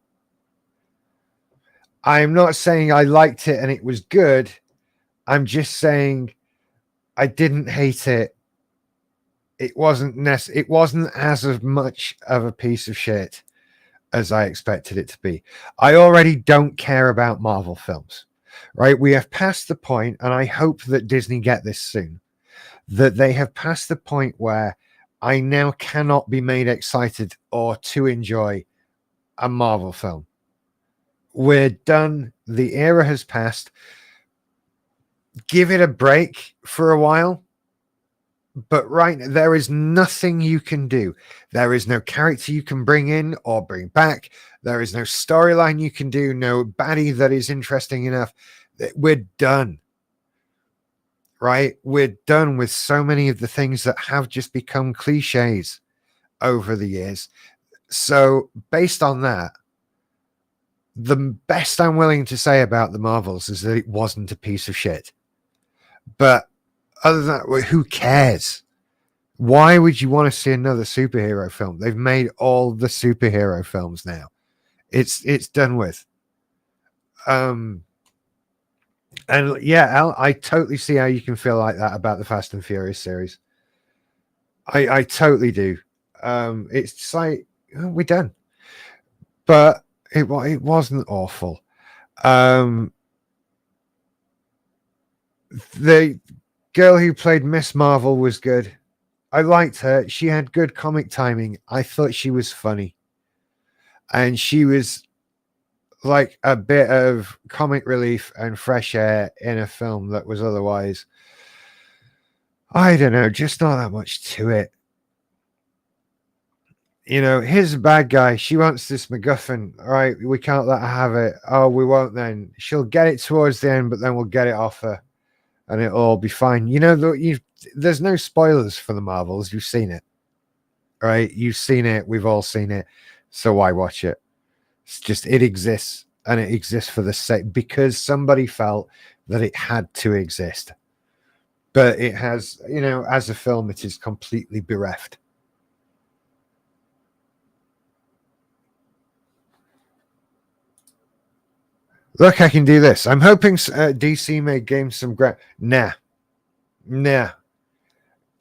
I'm not saying I liked it and it was good. I'm just saying I didn't hate it. It wasn't as much of a piece of shit as I expected it to be. I already don't care about Marvel films, right? We have passed the point, and I hope that Disney get this soon, that they have passed the point where I now cannot be made excited or to enjoy a Marvel film. We're done. The era has passed. Give it a break for a while. But right, there is nothing you can do. There is no character you can bring in or bring back. There is no storyline you can do, no baddie that is interesting enough. We're done. Right? We're done with so many of the things that have just become cliches over the years. So, based on that, the best I'm willing to say about the Marvels is that it wasn't a piece of shit. But other than that, who cares? Why would you want to see another superhero film? They've made all the superhero films now. It's done with. And yeah, Al, I totally see how you can feel like that about the Fast and Furious series. I totally do. It's just like, oh, we're done. But it wasn't awful. The girl who played Miss Marvel was good. I liked her. She had good comic timing. I thought she was funny. And she was like a bit of comic relief and fresh air in a film that was otherwise, I don't know, just not that much to it. You know, here's a bad guy. She wants this MacGuffin. All right, we can't let her have it. Oh, we won't then. She'll get it towards the end, but then we'll get it off her and it'll all be fine. You know, there's no spoilers for the Marvels. You've seen it, right? You've seen it. We've all seen it. So why watch it? It's just, it exists, and it exists for the sake, because somebody felt that it had to exist. But it has, you know, as a film, it is completely bereft. Look, I can do this. I'm hoping DC may gain some ground. Nah.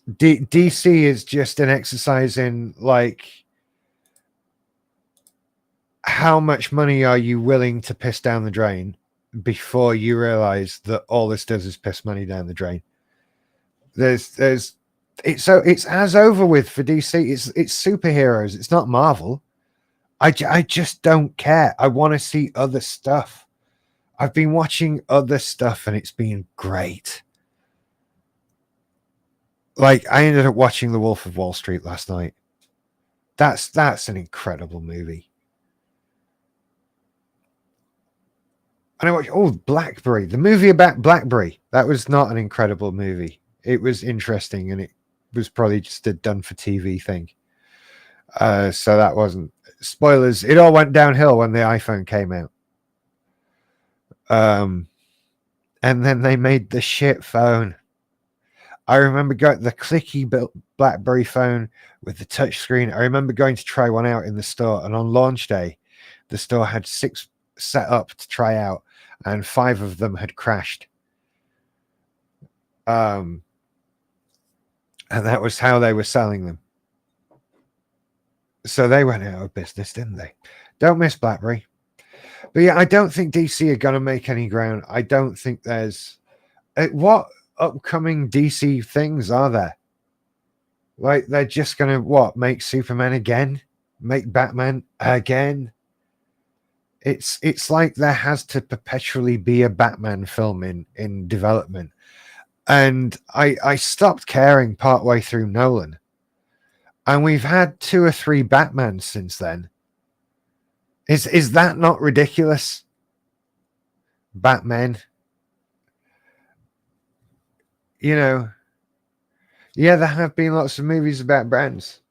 DC is just an exercise in, like, how much money are you willing to piss down the drain before you realize that all this does is piss money down the drain. It's as over with for DC. It's superheroes. It's not Marvel. I just don't care. I want to see other stuff. I've been watching other stuff and it's been great. Like, I ended up watching The Wolf of Wall Street last night. That's an incredible movie. And I watched Blackberry, the movie about Blackberry. That was not an incredible movie. It was interesting, and it was probably just a done for TV thing. So that wasn't spoilers. It all went downhill when the iPhone came out. And then they made the shit phone. I remember going the clicky BlackBerry phone with the touch screen. I remember going to try one out in the store, and on launch day, the store had 6 set up to try out, and 5 of them had crashed. And that was how they were selling them. So they went out of business, didn't they? Don't miss BlackBerry. But yeah, I don't think DC are going to make any ground. I don't think there's what upcoming DC things are there? Like, they're just going to make Superman again, make Batman again. It's like there has to perpetually be a Batman film in development. And I stopped caring partway through Nolan. And we've had 2 or 3 Batmans since then. Is that not ridiculous? Batman. Yeah, there have been lots of movies about brands.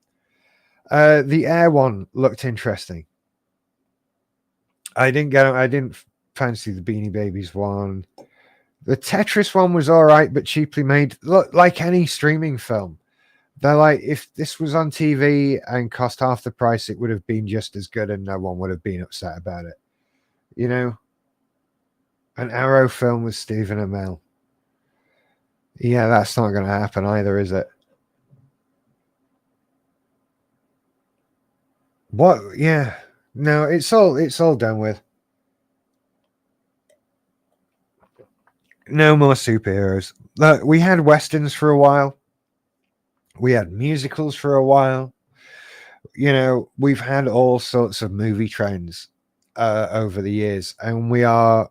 The Air one looked interesting. I didn't fancy the Beanie Babies one. The Tetris one was all right, but cheaply made. Look, like any streaming film, they're like, if this was on TV and cost half the price, it would have been just as good, and no one would have been upset about it. An Arrow film with Stephen Amell. Yeah, that's not going to happen either, is it? What? Yeah. No, it's all done with. No more superheroes. Look, we had westerns for a while. We had musicals for a while. We've had all sorts of movie trends over the years, and we are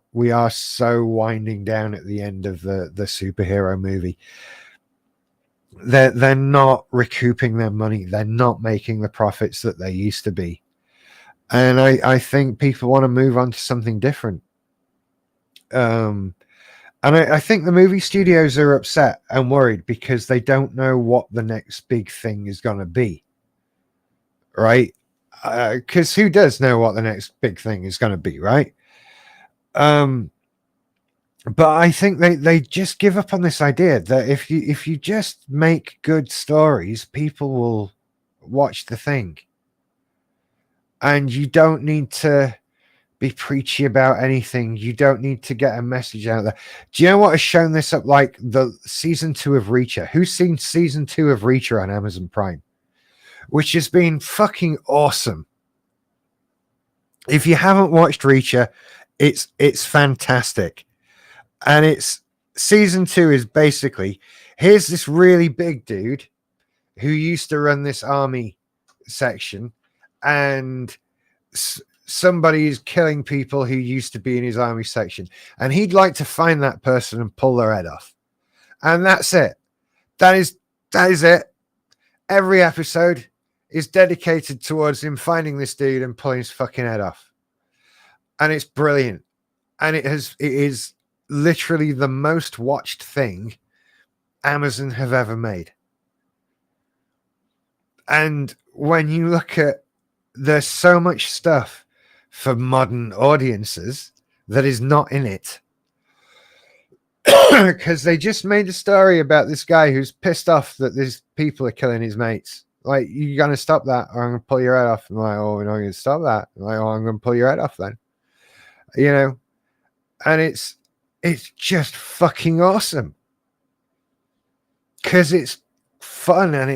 so winding down at the end of the superhero movie. They're not recouping their money. They're not making the profits that they used to be. And I think people want to move on to something different. And I think the movie studios are upset and worried because they don't know what the next big thing is going to be. Right? Because who does know what the next big thing is going to be, right? But I think they just give up on this idea that if you just make good stories, people will watch the thing. And you don't need to be preachy about anything. You don't need to get a message out there. Do you know what has shown this up? Like the season 2 of Reacher. Who's seen season 2 of Reacher on Amazon Prime? Which has been fucking awesome. If you haven't watched Reacher, it's fantastic. And it's season 2 is basically, here's this really big dude who used to run this army section, and somebody is killing people who used to be in his army section, and he'd like to find that person and pull their head off. And that's it. That is it. Every episode is dedicated towards him finding this dude and pulling his fucking head off. And it's brilliant. And it is literally the most watched thing Amazon have ever made. And when you look at, there's so much stuff for modern audiences that is not in it. Because they just made a story about this guy who's pissed off that these people are killing his mates. Like, you're going to stop that or I'm going to pull your head off. I'm like, oh, we're not going to stop that. I'm like, oh, I'm going to pull your head off then. And it's just fucking awesome. Because it's fun and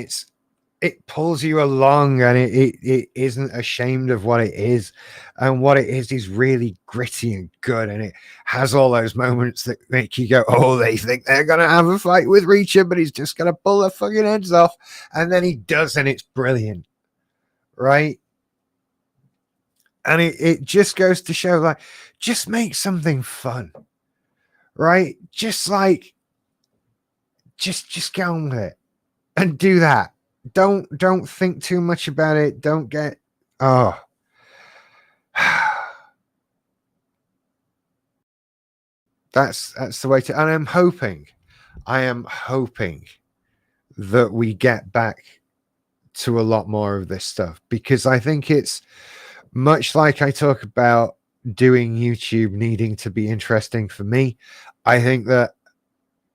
it pulls you along, and it isn't ashamed of what it is, and what it is really gritty and good, and it has all those moments that make you go, oh, they think they're gonna have a fight with Reacher, but he's just gonna pull their fucking heads off, and then he does, and it's brilliant, right? And it just goes to show, like, just make something fun, right? Just get on with it and do that. Don't think too much about it. Don't get oh that's the way to, and I am hoping that we get back to a lot more of this stuff, because I think it's much like I talk about doing YouTube needing to be interesting for me. I think that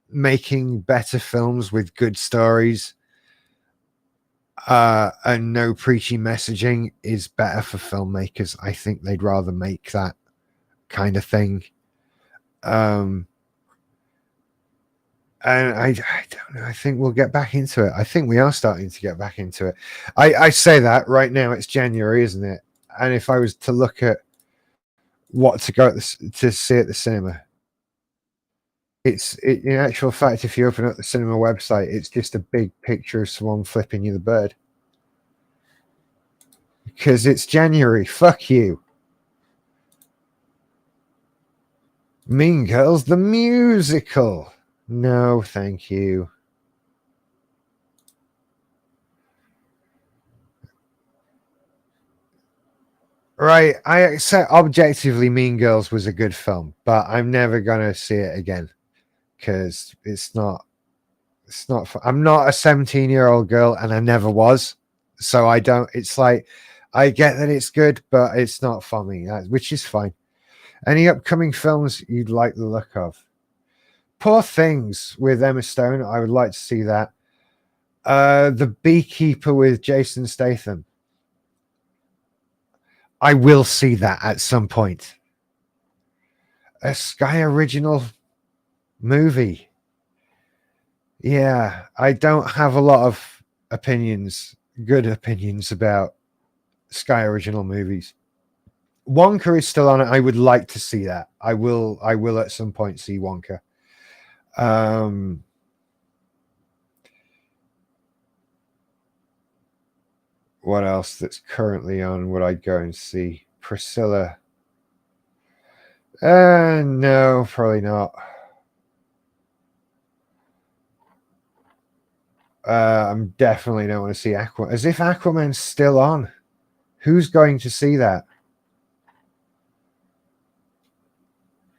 making better films with good stories and no preachy messaging is better for filmmakers. I think they'd rather make that kind of thing. Um, and I don't know. I think we'll get back into it. I think we are starting to get back into it. I say that right now. It's January, isn't it? And if I was to look at what to go to see at the cinema, in actual fact, if you open up the cinema website, it's just a big picture of someone flipping you the bird. Because it's January. Fuck you. Mean Girls the musical. No, thank you. Right, I accept objectively Mean Girls was a good film, but I'm never gonna see it again because it's not I'm not a 17-year-old girl, and I never was, so I don't. It's like I get that it's good, but it's not for me, which is fine. Any upcoming films you'd like the look of? Poor Things with Emma Stone. I would like to see that. The Beekeeper with Jason Statham. I will see that at some point. A Sky original movie. Yeah, I don't have a lot of good opinions about Sky original movies. Wonka is still on it. I would like to see that. I will at some point see Wonka. What else that's currently on would I go and see? Priscilla. No, probably not. I'm definitely don't want to see Aquaman. As if Aquaman's still on. Who's going to see that?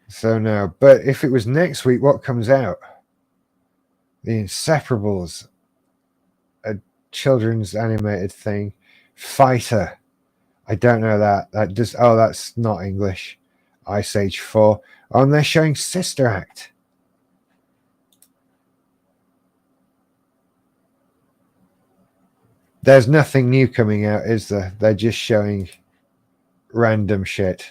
So no. But if it was next week, what comes out? The Inseparables, a children's animated thing. Fighter. I don't know that. That's not English. Ice Age 4. Oh, and they're showing Sister Act. There's nothing new coming out, is there? They're just showing random shit.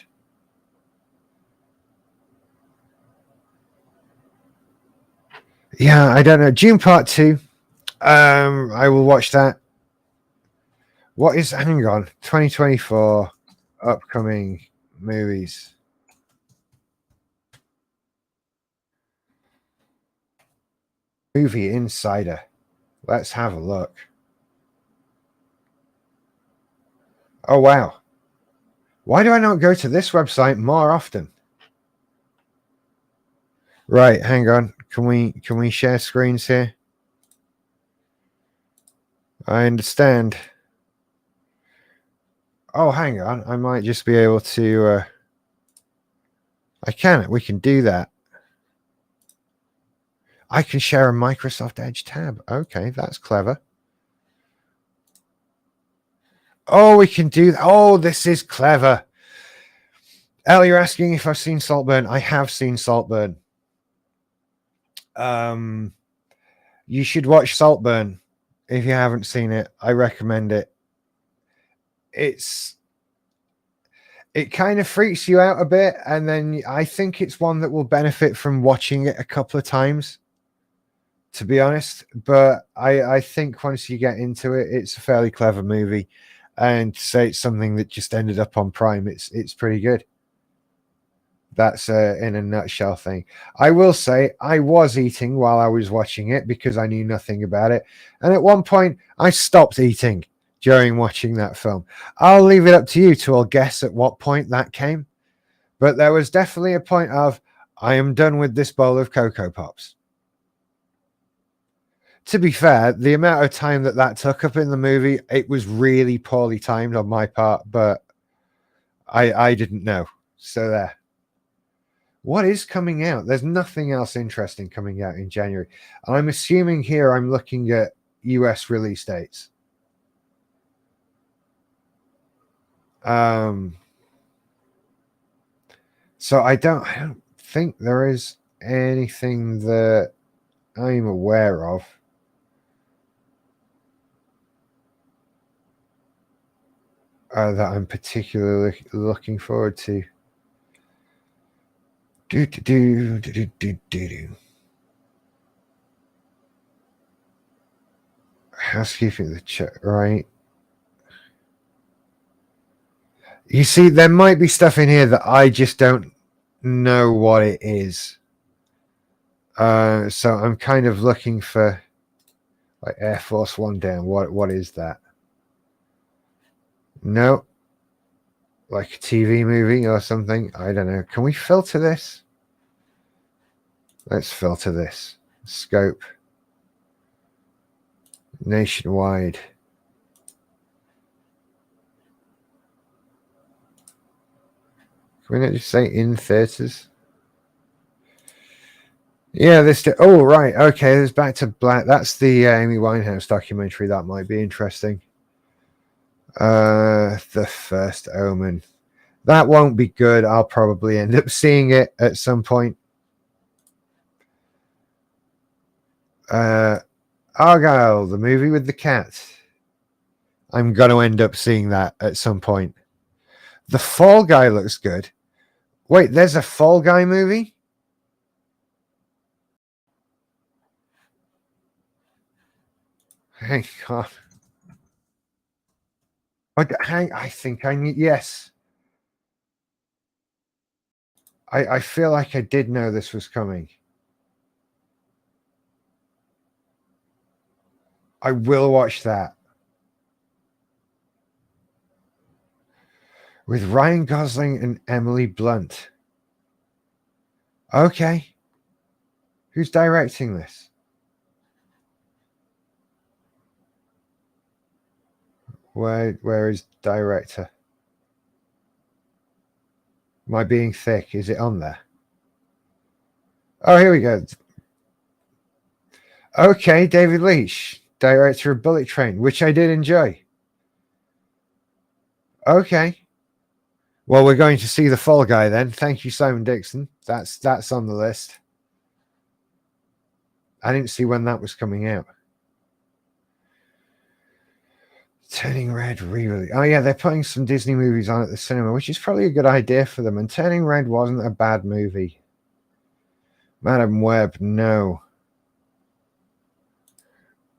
Yeah, I don't know. June Part 2. I will watch that. What is, hang on, 2024 upcoming movies? Movie Insider. Let's have a look. Oh, wow. Why do I not go to this website more often? Right, hang on. Can we share screens here? I understand. Oh, hang on. I might just be able to we can do that. I can share a Microsoft Edge tab. Okay, that's clever. Oh, we can do that. Oh, this is clever. Elle, you're asking if I've seen Saltburn. I have seen Saltburn. You should watch Saltburn if you haven't seen it. I recommend it. It kind of freaks you out a bit, and then I think it's one that will benefit from watching it a couple of times, to be honest. But I think once you get into it, it's a fairly clever movie, and to say it's something that just ended up on Prime, it's pretty good. That's in a nutshell thing. I will say I was eating while I was watching it because I knew nothing about it, and at one point I stopped eating during watching that film. I'll leave it up to you to all guess at what point that came, but there was definitely a point of I am done with this bowl of Cocoa Pops. To be fair, the amount of time that took up in the movie, it was really poorly timed on my part, but I didn't know. So there. What is coming out? There's nothing else interesting coming out in January. I'm assuming here I'm looking at US release dates. So I don't think there is anything that I'm aware of. That I'm particularly looking forward to. Housekeeping the chat, right? You see, there might be stuff in here that I just don't know what it is. So I'm kind of looking for like Air Force One down. What is that? No. Like a TV movie or something. I don't know. Can we filter this? Let's filter this. Scope. Nationwide. Can we not just say in theaters? Yeah, this. Oh, right. Okay, there's Back to Black. That's the Amy Winehouse documentary. That might be interesting. The First Omen. That won't be good. I'll probably end up seeing it at some point. Argyle, the movie with the cat. I'm going to end up seeing that at some point. The Fall Guy looks good. Wait, there's a Fall Guy movie? Hang on. I think I need. Yes. I feel like I did know this was coming. I will watch that. With Ryan Gosling and Emily Blunt. Okay. Who's directing this? Where is director? Am I being thick? Is it on there? Oh, here we go. Okay, David Leitch, director of Bullet Train, which I did enjoy. Okay. Well, we're going to see The Fall Guy then. Thank you, Simon Dixon. That's on the list. I didn't see when that was coming out. Turning Red re-release. Oh yeah, they're putting some Disney movies on at the cinema, which is probably a good idea for them. And Turning Red wasn't a bad movie. Madam Web, no.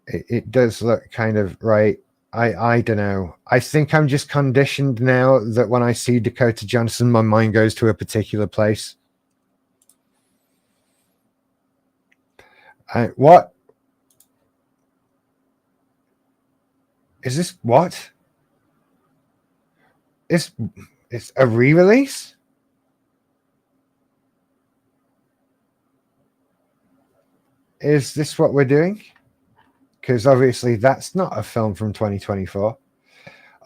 It does look kind of right. I don't know. I think I'm just conditioned now that when I see Dakota Johnson, my mind goes to a particular place. What? Is this what? It's a re-release? Is this what we're doing? Because obviously that's not a film from 2024.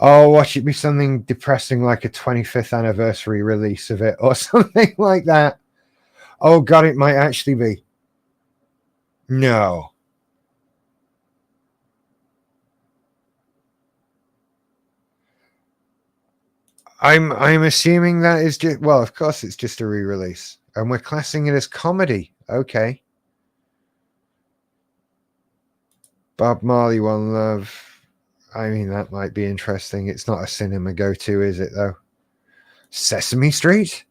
Oh, watch it be something depressing like a 25th anniversary release of it or something like that. Oh God, it might actually be. No. I'm assuming that is just, well, of course it's just a re-release. And we're classing it as comedy. Okay. Bob Marley, One Love. I mean, that might be interesting. It's not a cinema go-to, is it, though? Sesame Street?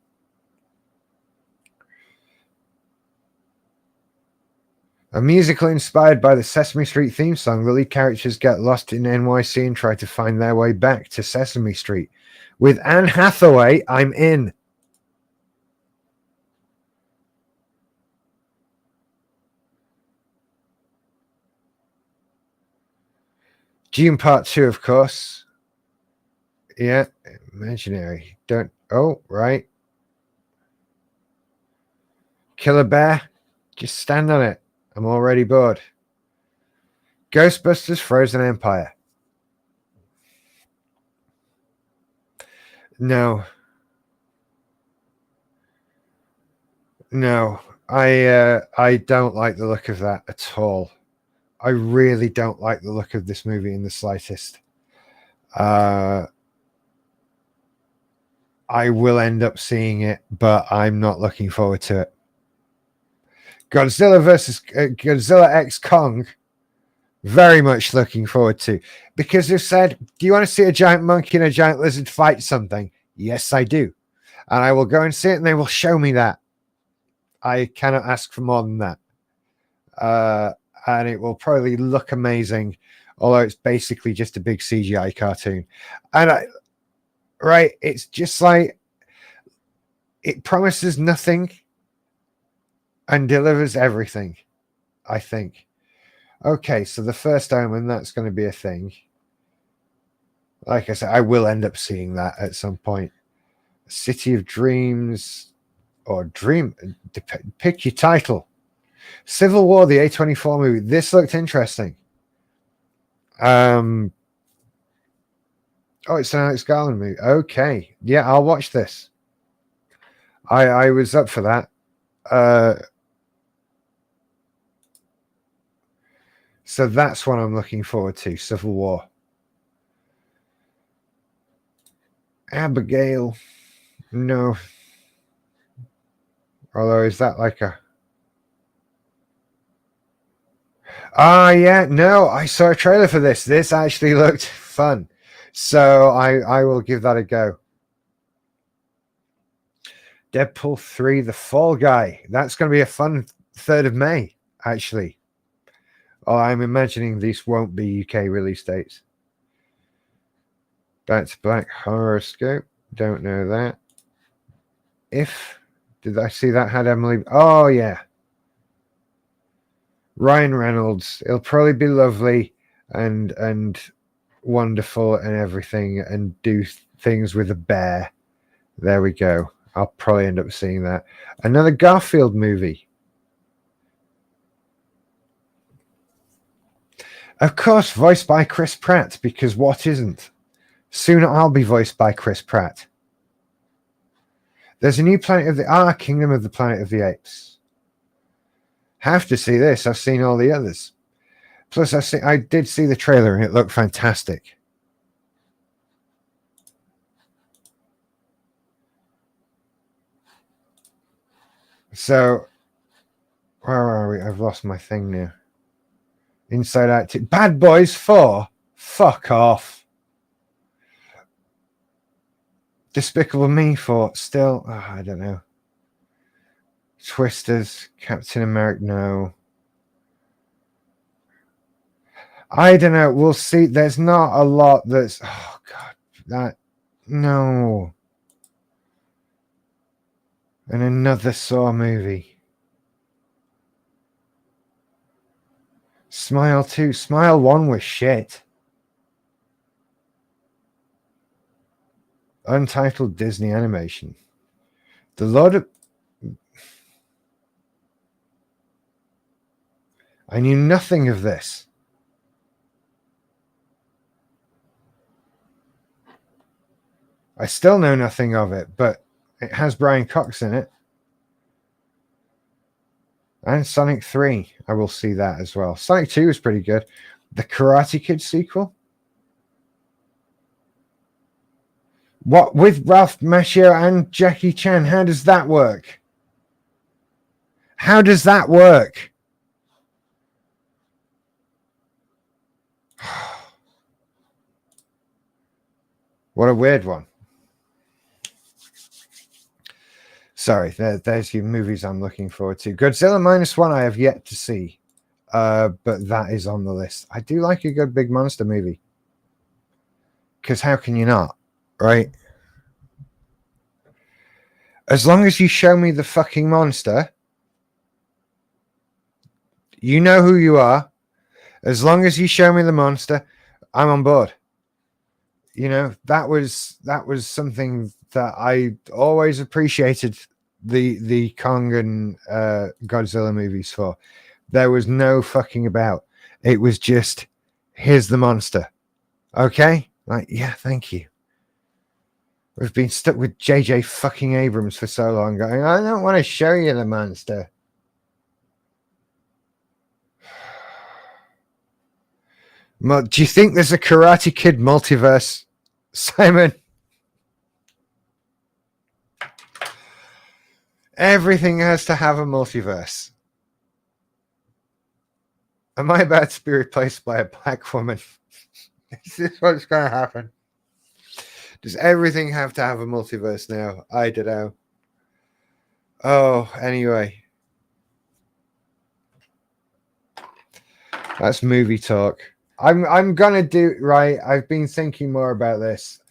A musical inspired by the Sesame Street theme song, the lead characters get lost in NYC and try to find their way back to Sesame Street. With Anne Hathaway, I'm in. June Part 2, of course. Yeah, imaginary. Don't. Oh, right. Killer Bear. Just stand on it. I'm already bored. Ghostbusters Frozen Empire. No. No. I don't like the look of that at all. I really don't like the look of this movie in the slightest. I will end up seeing it, but I'm not looking forward to it. Godzilla versus Godzilla X Kong. Very much looking forward to, because they've said, "Do you want to see a giant monkey and a giant lizard fight something?" Yes, I do, and I will go and see it, and they will show me that. I cannot ask for more than that. And it will probably look amazing, although it's basically just a big CGI cartoon. And right, it's just like it promises nothing and delivers everything, I think. Okay, so the first Omen, that's going to be a thing. Like I said, I will end up seeing that at some point. City of Dreams or Dream, pick your title. Civil War, the A24 movie. This looked interesting. Oh, it's an Alex Garland movie. Okay, yeah, I'll watch this. I was up for that. So that's what I'm looking forward to. Civil War. Abigail. No. Although, is that like a... yeah, no, I saw a trailer for this. This actually looked fun. So I will give that a go. Deadpool 3, The Fall Guy. That's going to be a fun 3rd of May, actually. Oh, I'm imagining these won't be UK release dates. Back to Black Horoscope. Don't know that. Did I see that had Emily? Oh, yeah. Ryan Reynolds. It'll probably be lovely and wonderful and everything, and do things with a bear. There we go. I'll probably end up seeing that. Another Garfield movie. Of course, voiced by Chris Pratt, because what isn't? Soon I'll be voiced by Chris Pratt. There's a new Kingdom of the Planet of the Apes. Have to see this. I've seen all the others. Plus, I did see the trailer and it looked fantastic. So, where are we? I've lost my thing now. Inside Out 2. Bad Boys 4. Fuck off. Despicable Me 4. Still, I don't know. Twisters. Captain America. No. I don't know. We'll see. There's not a lot that's... Oh, God. No. And another Saw movie. Smile 2. Smile 1 was shit. Untitled Disney animation. The Lord of... I knew nothing of this. I still know nothing of it, but it has Brian Cox in it. And Sonic 3. I will see that as well. Sonic 2 is pretty good. The Karate Kid sequel? What, with Ralph Macchio and Jackie Chan? How does that work? How does that work? What a weird one. Sorry, there's your movies I'm looking forward to. Godzilla -1 I have yet to see, but that is on the list. I do like a good big monster movie. Because how can you not, right? As long as you show me the fucking monster, you know who you are. As long as you show me the monster, I'm on board. You know, that was something that I always appreciated the Kong and Godzilla movies for. There was no fucking about. It was just, here's the monster. Okay? Like, yeah, thank you. We've been stuck with JJ fucking Abrams for so long going, I don't want to show you the monster. Do you think there's a Karate Kid multiverse, Simon? Everything has to have a multiverse. Am I about to be replaced by a black woman? Is this what's going to happen? Does everything have to have a multiverse now? I don't know. Oh, anyway. That's movie talk. I'm gonna do right. I've been thinking more about this.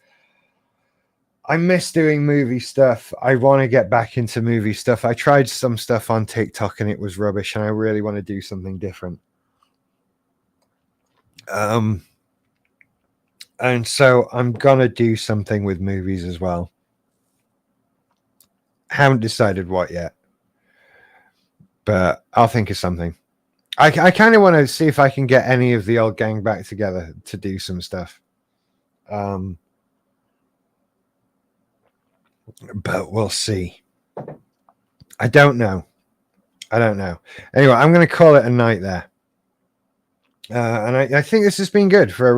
I miss doing movie stuff. I want to get back into movie stuff. I tried some stuff on TikTok and it was rubbish, and I really want to do something different. And so I'm gonna do something with movies as well. Haven't decided what yet, but I'll think of something. I kind of want to see if I can get any of the old gang back together to do some stuff. But we'll see. I don't know. Anyway, I'm going to call it a night there. And I think this has been good for a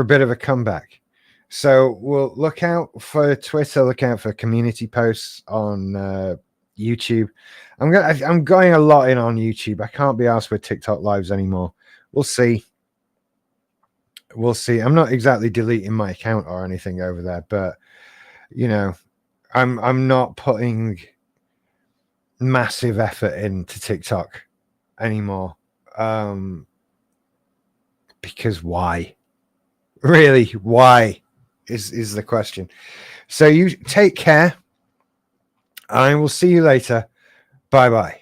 bit of a comeback. So we'll look out for Twitter, look out for community posts on YouTube. I'm going a lot in on YouTube. I can't be asked with TikTok lives anymore. We'll see. I'm not exactly deleting my account or anything over there, but you know, I'm not putting massive effort into TikTok anymore. Because why? Really, why is the question. So you take care. I will see you later. Bye bye.